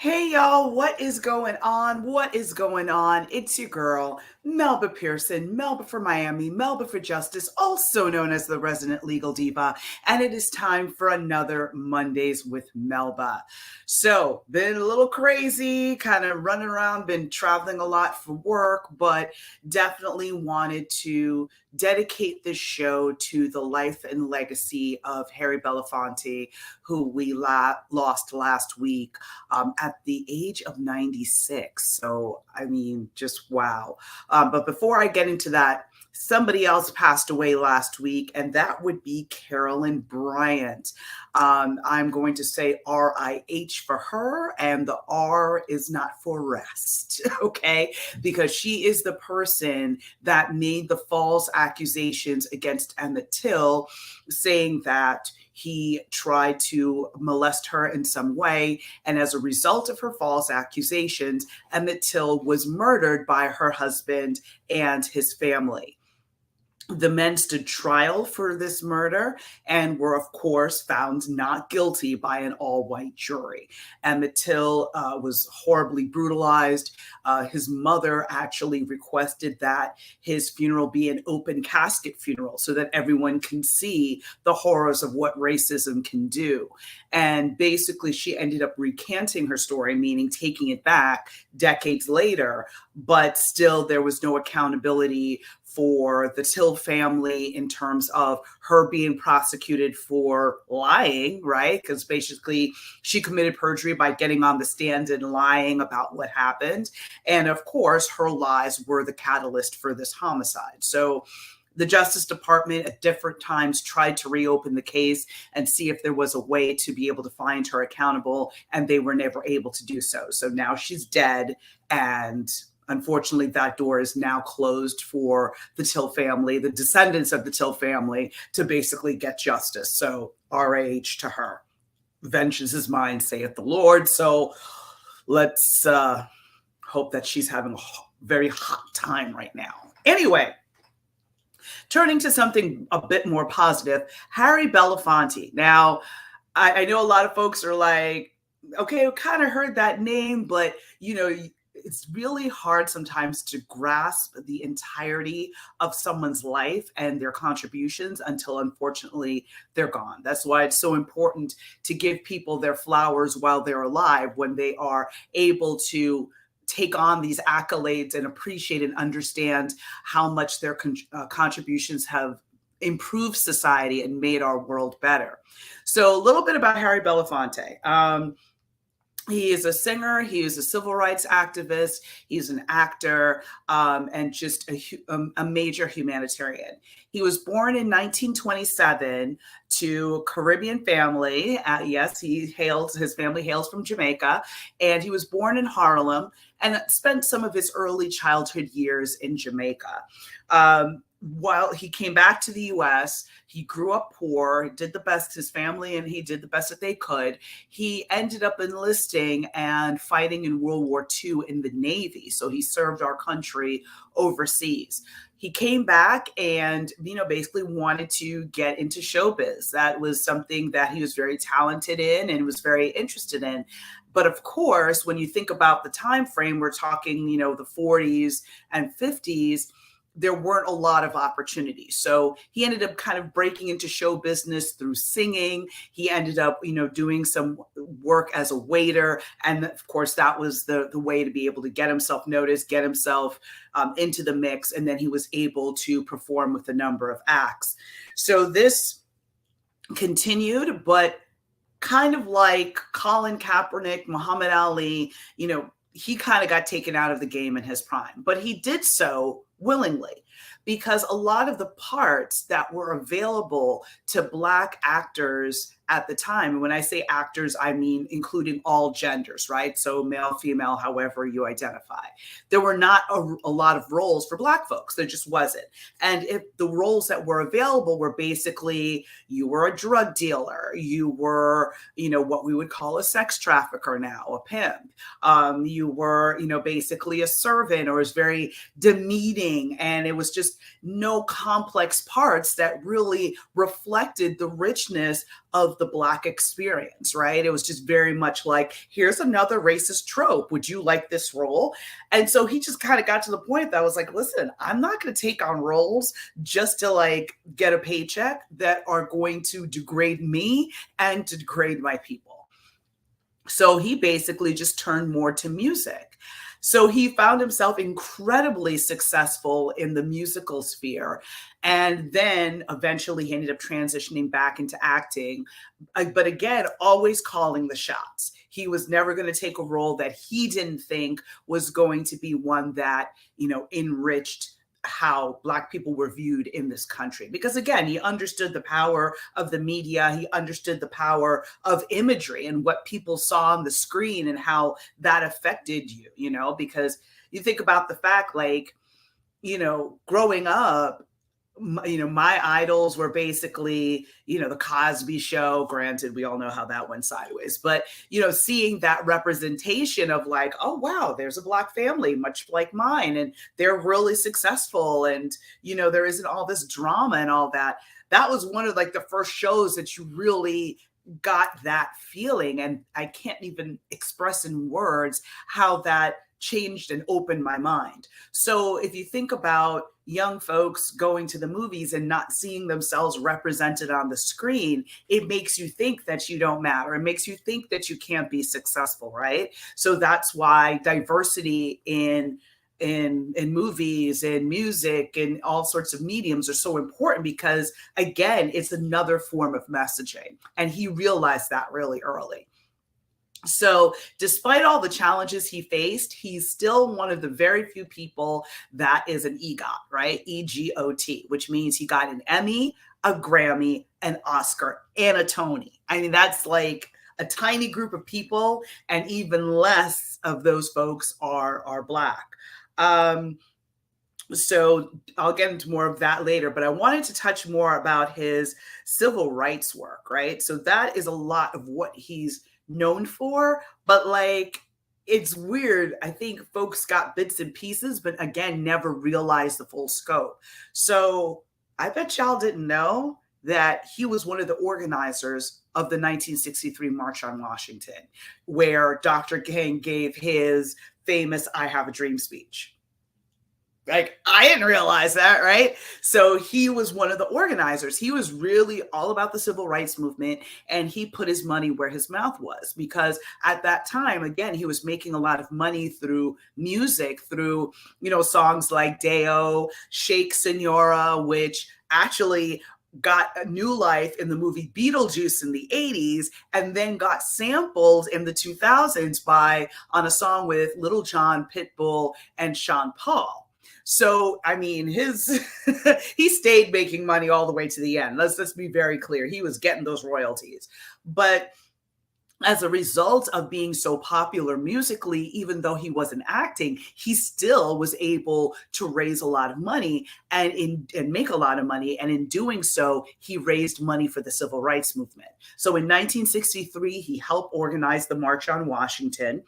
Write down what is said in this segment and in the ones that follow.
Hey y'all, what is going on? What is going on? It's your girl, Melba Pearson, Melba for Miami, Melba for Justice, also known as the resident legal diva. And it is time for another Mondays with Melba. So, been a little crazy, kind of running around, been traveling a lot for work, but definitely wanted to dedicate this show to the life and legacy of Harry Belafonte, who we lost last week at the age of 96. So, I mean, just wow. But before I get into that, somebody else passed away last week, and that would be Carolyn Bryant. I'm going to say RIH for her, and the R is not for rest, okay? Because she is the person that made the false accusations against Emmett Till, saying that he tried to molest her in some way. And as a result of her false accusations, Emmett Till was murdered by her husband and his family. The men stood trial for this murder and were, of course, found not guilty by an all-white jury. Emmett Till was horribly brutalized. His mother actually requested that his funeral be an open casket funeral so that everyone can see the horrors of what racism can do. And basically, she ended up recanting her story, meaning taking it back decades later, but still there was no accountability for the Till family in terms of her being prosecuted for lying, right? Because basically she committed perjury by getting on the stand and lying about what happened. And of course, her lies were the catalyst for this homicide. So the Justice Department at different times tried to reopen the case and see if there was a way to be able to find her accountable, and they were never able to do so. So now she's dead, and unfortunately, that door is now closed for the Till family, the descendants of the Till family, to basically get justice. So RAH to her. Vengeance is mine, saith the Lord. So let's hope that she's having a very hot time right now. Anyway, turning to something a bit more positive, Harry Belafonte. Now, I know a lot of folks are like, okay, I kind of heard that name, but it's really hard sometimes to grasp the entirety of someone's life and their contributions until, unfortunately, they're gone. That's why it's so important to give people their flowers while they're alive, when they are able to take on these accolades and appreciate and understand how much their contributions have improved society and made our world better. So a little bit about Harry Belafonte. He is a singer, he is a civil rights activist, he's an actor, and just a major humanitarian. He was born in 1927 to a Caribbean family. Yes, his family hails from Jamaica, and he was born in Harlem and spent some of his early childhood years in Jamaica. While he came back to the US, he grew up poor, did the best, his family and he did the best that they could. He ended up enlisting and fighting in World War II in the Navy. So he served our country overseas. He came back and, basically wanted to get into showbiz. That was something that he was very talented in and was very interested in. But of course, when you think about the time frame, we're talking, the 40s and 50s, there weren't a lot of opportunities. So he ended up kind of breaking into show business through singing. He ended up, doing some work as a waiter. And of course, that was the way to be able to get himself noticed, get himself into the mix. And then he was able to perform with a number of acts. So this continued, but kind of like Colin Kaepernick, Muhammad Ali, he kind of got taken out of the game in his prime, but he did so willingly, because a lot of the parts that were available to Black actors at the time, and when I say actors, I mean including all genders, right? So male, female, however you identify. There were not a lot of roles for Black folks. There just wasn't. And if the roles that were available were basically, you were a drug dealer, you were, what we would call a sex trafficker now, a pimp. You were, basically a servant, or was very demeaning. And it was just no complex parts that really reflected the richness of the Black experience, right? It was just very much like, here's another racist trope. Would you like this role? And so he just kind of got to the point that I was like, listen, I'm not going to take on roles just to like get a paycheck that are going to degrade me and to degrade my people. So he basically just turned more to music. So he found himself incredibly successful in the musical sphere. And then eventually he ended up transitioning back into acting. But again, always calling the shots. He was never going to take a role that he didn't think was going to be one that, enriched how Black people were viewed in this country. Because again, he understood the power of the media. He understood the power of imagery and what people saw on the screen and how that affected you, because you think about the fact, like, growing up, my idols were basically, the Cosby Show. Granted, we all know how that went sideways, but, seeing that representation of like, oh, wow, there's a Black family, much like mine, and they're really successful. And, there isn't all this drama and all that. That was one of like the first shows that you really got that feeling. And I can't even express in words how that changed and opened my mind. So if you think about young folks going to the movies and not seeing themselves represented on the screen, it makes you think that you don't matter. It makes you think that you can't be successful, right? So that's why diversity in movies and music and all sorts of mediums are so important, because again, it's another form of messaging. And he realized that really early. So despite all the challenges he faced, he's still one of the very few people that is an EGOT, right? EGOT, which means he got an Emmy, a Grammy, an Oscar, and a Tony. I mean, that's like a tiny group of people, and even less of those folks are Black. So I'll get into more of that later, but I wanted to touch more about his civil rights work, right? So that is a lot of what he's known for, but like, it's weird. I think folks got bits and pieces, but again, never realized the full scope. So I bet y'all didn't know that he was one of the organizers of the 1963 March on Washington, where Dr. King gave his famous I Have a Dream speech. Like, I didn't realize that, right? So he was one of the organizers. He was really all about the civil rights movement, and he put his money where his mouth was, because at that time, again, he was making a lot of money through music, through, songs like Deo, Shake Senora, which actually got a new life in the movie Beetlejuice in the 80s, and then got sampled in the 2000s on a song with Little John, Pitbull, and Sean Paul. So, I mean, he stayed making money all the way to the end. Let's be very clear. He was getting those royalties. But as a result of being so popular musically, even though he wasn't acting, he still was able to raise a lot of money and make a lot of money. And in doing so, he raised money for the civil rights movement. So in 1963, he helped organize the March on Washington,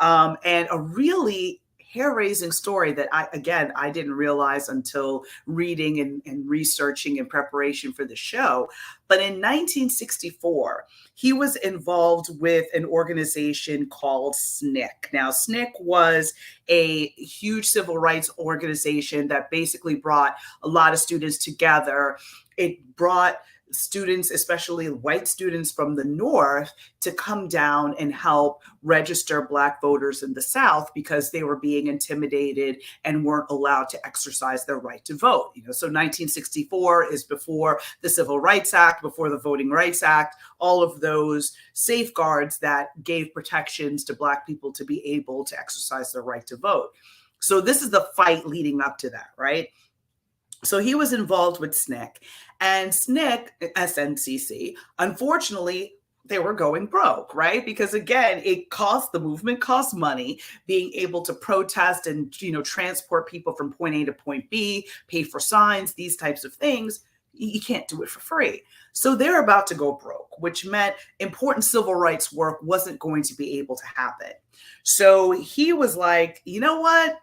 and a really hair-raising story that I didn't realize until reading and researching in preparation for the show. But in 1964, he was involved with an organization called SNCC. Now, SNCC was a huge civil rights organization that basically brought a lot of students together. It brought students, especially white students from the North, to come down and help register Black voters in the South, because they were being intimidated and weren't allowed to exercise their right to vote. So 1964 is before the Civil Rights Act, before the Voting Rights Act, all of those safeguards that gave protections to Black people to be able to exercise their right to vote. So this is the fight leading up to that, right? So he was involved with SNCC, and SNCC, SNCC, unfortunately, they were going broke, right? Because again, the movement cost money, being able to protest and, transport people from point A to point B, pay for signs, these types of things. You can't do it for free. So they're about to go broke, which meant important civil rights work wasn't going to be able to happen. So he was like, you know what?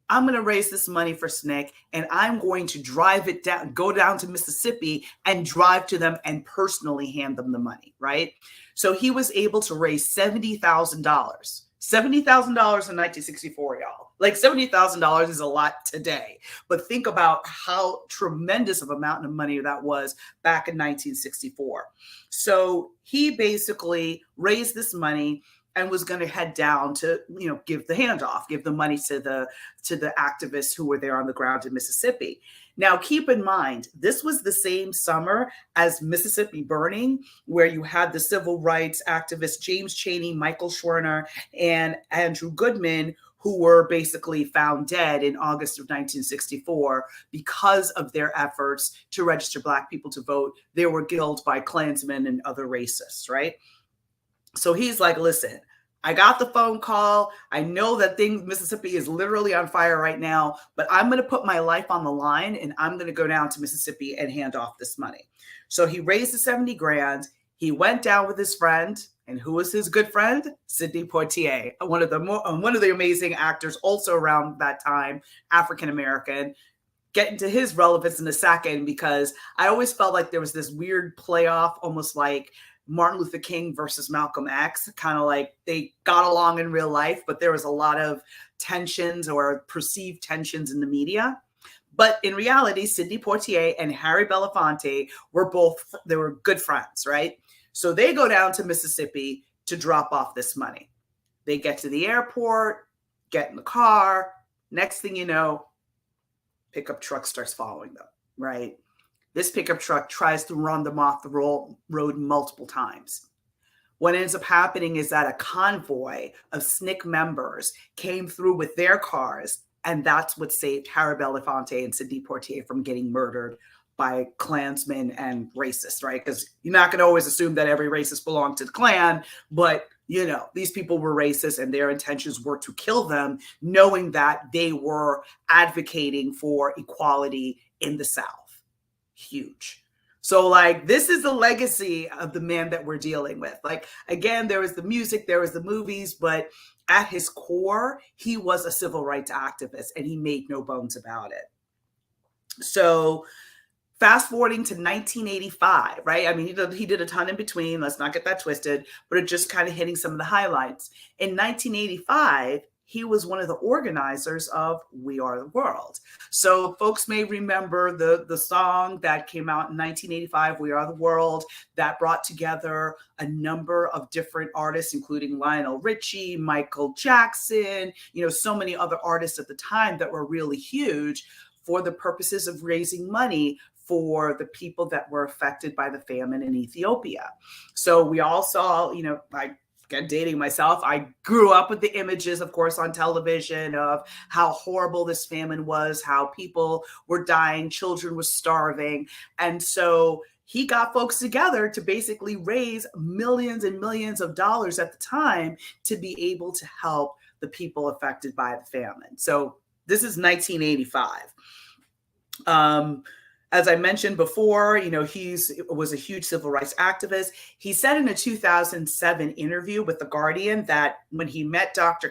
I'm going to raise this money for SNCC and I'm going to drive it down, go down to Mississippi and drive to them and personally hand them the money, right? So he was able to raise $70,000. $70,000 in 1964, y'all. Like $70,000 is a lot today. But think about how tremendous of amount of money that was back in 1964. So he basically raised this money and was going to head down to, give the handoff, give the money to the activists who were there on the ground in Mississippi. Now, keep in mind, this was the same summer as Mississippi Burning, where you had the civil rights activists James Chaney, Michael Schwerner, and Andrew Goodman, who were basically found dead in August of 1964 because of their efforts to register Black people to vote. They were killed by Klansmen and other racists, right? So he's like, listen, I got the phone call. I know that Mississippi is literally on fire right now, but I'm going to put my life on the line and I'm going to go down to Mississippi and hand off this money. So he raised the 70 grand. He went down with his friend. And who was his good friend? Sidney Poitier, one of the amazing actors also around that time, African-American. Get into his relevance in a second, because I always felt like there was this weird playoff, almost like Martin Luther King versus Malcolm X, kind of like they got along in real life, but there was a lot of tensions or perceived tensions in the media. But in reality, Sidney Poitier and Harry Belafonte they were good friends, right? So they go down to Mississippi to drop off this money. They get to the airport, get in the car. Next thing you know, pickup truck starts following them, right? This pickup truck tries to run them off the road multiple times. What ends up happening is that a convoy of SNCC members came through with their cars, and that's what saved Harry Belafonte and Sidney Poitier from getting murdered by Klansmen and racists, right? Because you're not going to always assume that every racist belonged to the Klan, but these people were racist and their intentions were to kill them, knowing that they were advocating for equality in the South. Huge. So this is the legacy of the man that we're dealing with. Again, there was the music, there was the movies, but at his core, he was a civil rights activist and he made no bones about it. So fast forwarding to 1985, right? I mean, he did a ton in between. Let's not get that twisted, but it just kind of hitting some of the highlights. In 1985, he was one of the organizers of We Are the World. So folks may remember the song that came out in 1985, We Are the World, that brought together a number of different artists, including Lionel Richie, Michael Jackson, so many other artists at the time that were really huge for the purposes of raising money for the people that were affected by the famine in Ethiopia. So we all saw, dating myself, I grew up with the images, of course, on television of how horrible this famine was, how people were dying, children were starving. And so he got folks together to basically raise millions and millions of dollars at the time to be able to help the people affected by the famine. So this is 1985. As I mentioned before, he was a huge civil rights activist. He said in a 2007 interview with The Guardian that when he met Dr.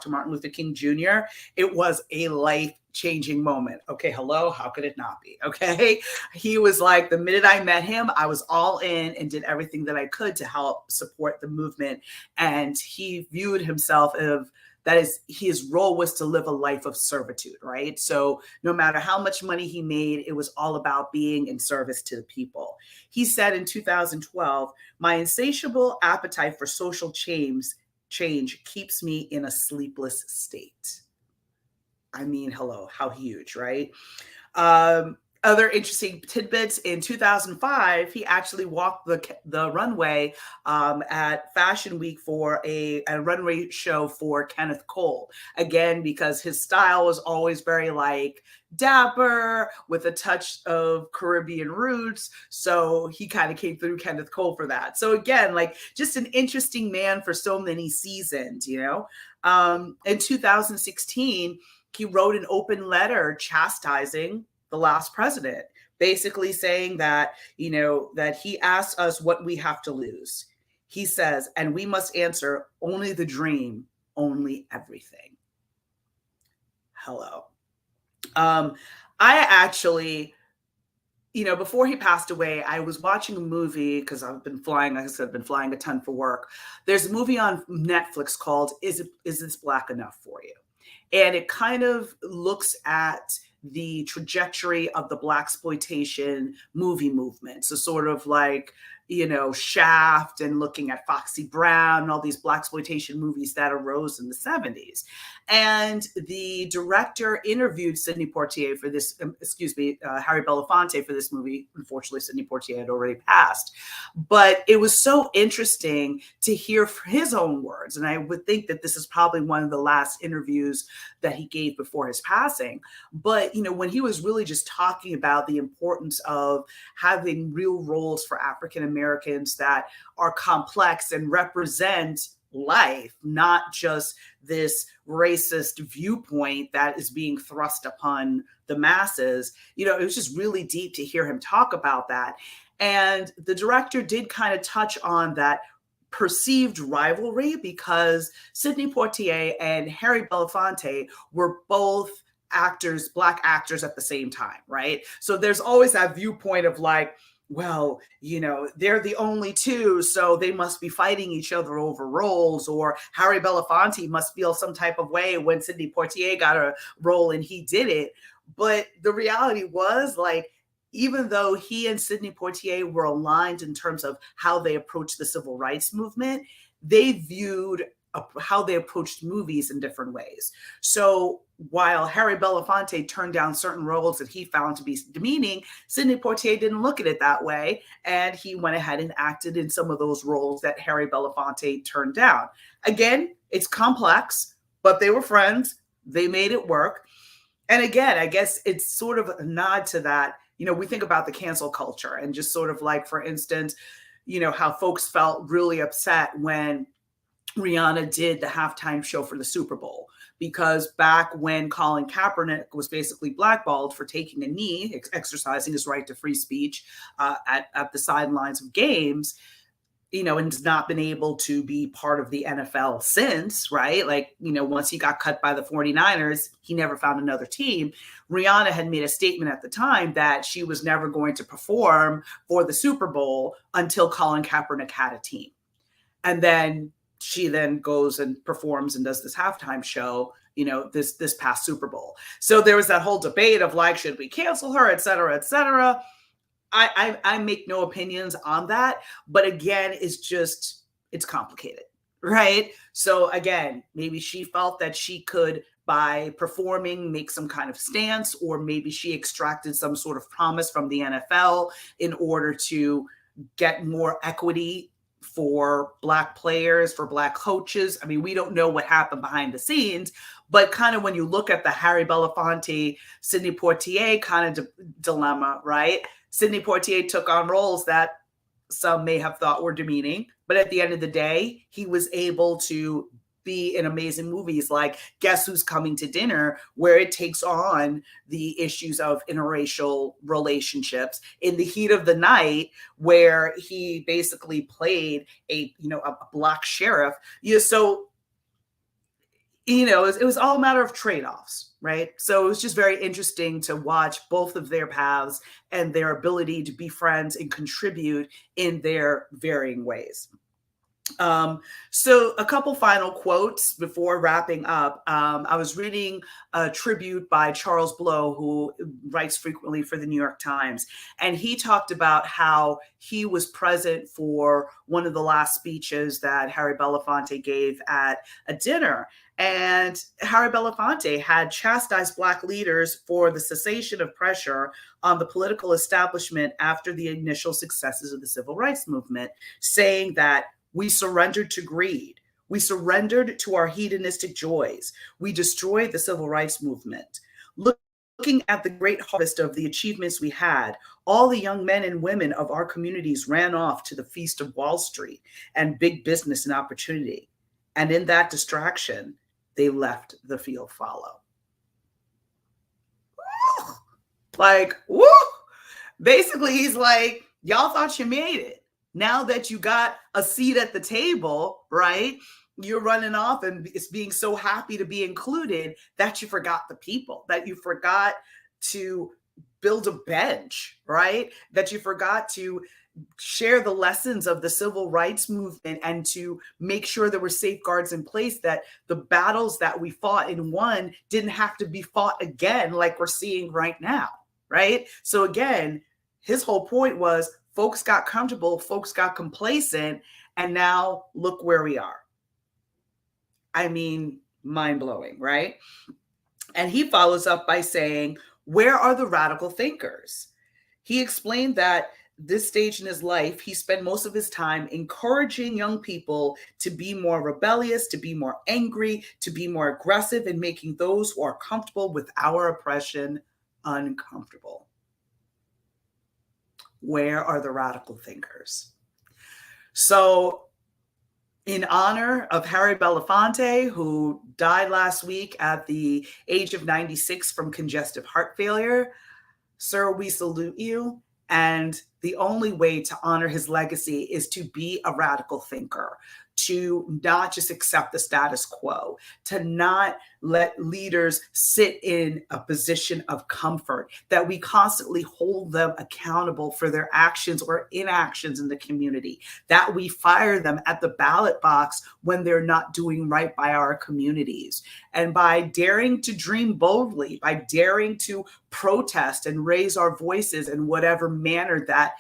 Martin Luther King Jr., it was a life-changing moment. Okay, hello, how could it not be? Okay, he was like, the minute I met him, I was all in and did everything that I could to help support the movement. And he viewed himself that is, his role was to live a life of servitude, right? So no matter how much money he made, it was all about being in service to the people. He said in 2012, my insatiable appetite for social change keeps me in a sleepless state. I mean, hello, how huge, right? Other interesting tidbits, in 2005, he actually walked the runway at Fashion Week for a runway show for Kenneth Cole. Again, because his style was always very dapper with a touch of Caribbean roots. So he kind of came through Kenneth Cole for that. So again, just an interesting man for so many seasons, In 2016, he wrote an open letter chastising the last president, basically saying that, that he asked us what we have to lose. He says, and we must answer only the dream, only everything. hello. Um, I actually, before he passed away, I was watching a movie because I've been flying. Like I said, I've been flying a ton for work. There's a movie on Netflix called "Is This Black Enough for You?" And it kind of looks at the trajectory of the black exploitation movie movement. So sort of like, Shaft and looking at Foxy Brown and all these black exploitation movies that arose in the 70s. And the director interviewed Sidney Poitier for this, Harry Belafonte for this movie. Unfortunately, Sidney Poitier had already passed. But it was so interesting to hear his own words. And I would think that this is probably one of the last interviews that he gave before his passing. But, when he was really just talking about the importance of having real roles for African Americans that are complex and represent life, not just this racist viewpoint that is being thrust upon the masses. It was just really deep to hear him talk about that. And the director did kind of touch on that perceived rivalry because Sidney Poitier and Harry Belafonte were both actors, black actors at the same time, right? So there's always that viewpoint of like, well, they're the only two, so they must be fighting each other over roles, or Harry Belafonte must feel some type of way when Sidney Poitier got a role and he did it. But the reality was, like, even though he and Sidney Poitier were aligned in terms of how they approached the civil rights movement, they viewed how they approached movies in different ways. So while Harry Belafonte turned down certain roles that he found to be demeaning, Sidney Poitier didn't look at it that way. And he went ahead and acted in some of those roles that Harry Belafonte turned down. Again, it's complex, but they were friends. They made it work. And again, I guess it's sort of a nod to that. We think about the cancel culture and just sort of like, for instance, how folks felt really upset when Rihanna did the halftime show for the Super Bowl, because back when Colin Kaepernick was basically blackballed for taking a knee, exercising his right to free speech at the sidelines of games, and has not been able to be part of the NFL since, right? Like, once he got cut by the 49ers, he never found another team. Rihanna had made a statement at the time that she was never going to perform for the Super Bowl until Colin Kaepernick had a team. And then she then goes and performs and does this halftime show, this past Super Bowl. So there was that whole debate of like, should we cancel her, et cetera, et cetera. I make no opinions on that. But again, it's complicated, right? So again, maybe she felt that she could, by performing, make some kind of stance, or maybe she extracted some sort of promise from the NFL in order to get more equity for Black players, for Black coaches. I mean, we don't know what happened behind the scenes, but kind of when you look at the Harry Belafonte, Sidney Poitier kind of dilemma, right? Sidney Poitier took on roles that some may have thought were demeaning, but at the end of the day, he was able to be in amazing movies like Guess Who's Coming to Dinner, where it takes on the issues of interracial relationships, in The Heat of the Night, where he basically played a Black sheriff. So it was all a matter of trade-offs, right? So it was just very interesting to watch both of their paths and their ability to be friends and contribute in their varying ways. So a couple final quotes before wrapping up. I was reading a tribute by Charles Blow, who writes frequently for the New York Times. And he talked about how he was present for one of the last speeches that Harry Belafonte gave at a dinner. And Harry Belafonte had chastised Black leaders for the cessation of pressure on the political establishment after the initial successes of the civil rights movement, saying that we surrendered to greed. We surrendered to our hedonistic joys. We destroyed the civil rights movement. Looking at the great harvest of the achievements we had, all the young men and women of our communities ran off to the feast of Wall Street and big business and opportunity. And in that distraction, they left the field fallow. Like, woo! Basically, he's like, y'all thought you made it. Now that you got a seat at the table, right? you're running off and it's being so happy to be included that you forgot the people, that you forgot to build a bench, right? That you forgot to share the lessons of the civil rights movement and to make sure there were safeguards in place, that the battles that we fought and won didn't have to be fought again like we're seeing right now, right? So again, his whole point was folks got comfortable, folks got complacent, and now look where we are. I mean, mind blowing, right? And he follows up by saying, where are the radical thinkers? He explained that this stage in his life, he spent most of his time encouraging young people to be more rebellious, to be more angry, to be more aggressive, and making those who are comfortable with our oppression uncomfortable. Where are the radical thinkers? So, in honor of Harry Belafonte, who died last week at the age of 96 from congestive heart failure, sir, we salute you. And the only way to honor his legacy is to be a radical thinker, to not just accept the status quo, to not let leaders sit in a position of comfort, that we constantly hold them accountable for their actions or inactions in the community, that we fire them at the ballot box when they're not doing right by our communities. And by daring to dream boldly, by daring to protest and raise our voices in whatever manner that,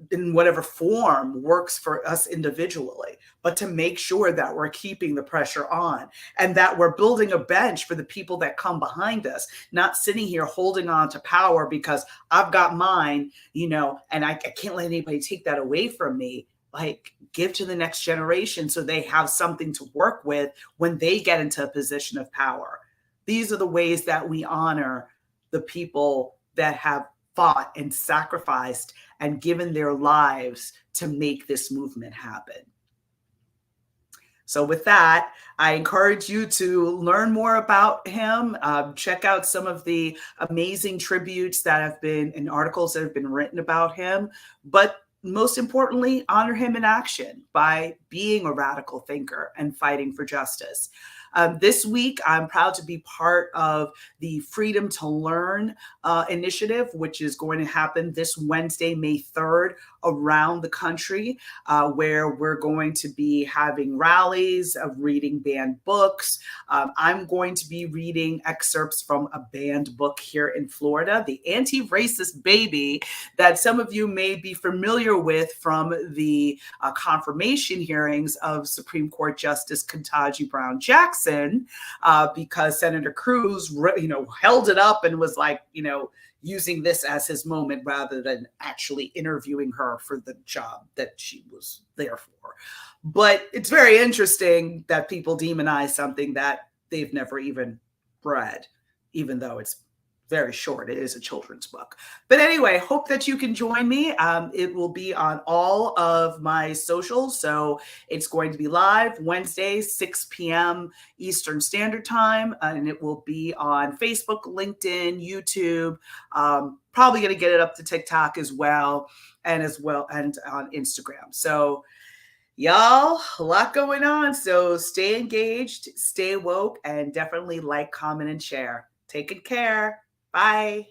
in whatever form works for us individually, but to make sure that we're keeping the pressure on and that we're building a bench for the people that come behind us, not sitting here holding on to power because I've got mine, and I can't let anybody take that away from me. Like, give to the next generation so they have something to work with when they get into a position of power. These are the ways that we honor the people that have fought and sacrificed and given their lives to make this movement happen. So with that, I encourage you to learn more about him. Check out some of the amazing tributes that have been and articles that have been written about him. But most importantly, honor him in action by being a radical thinker and fighting for justice. This week, I'm proud to be part of the Freedom to Learn initiative, which is going to happen this Wednesday, May 3rd, around the country, where we're going to be having rallies of reading banned books. I'm going to be reading excerpts from a banned book here in Florida, The Anti-Racist Baby, that some of you may be familiar with from the confirmation hearings of Supreme Court Justice Ketanji Brown Jackson, because Senator Cruz, held it up and was like, using this as his moment rather than actually interviewing her for the job that she was there for. But it's very interesting that people demonize something that they've never even read, even though it's very short. It is a children's book. But anyway, hope that you can join me. It will be on all of my socials. So it's going to be live Wednesday, 6 p.m. Eastern Standard Time. And it will be on Facebook, LinkedIn, YouTube. Probably going to get it up to TikTok as well and on Instagram. So y'all, a lot going on. So stay engaged, stay woke, and definitely like, comment, and share. Take good care. Bye.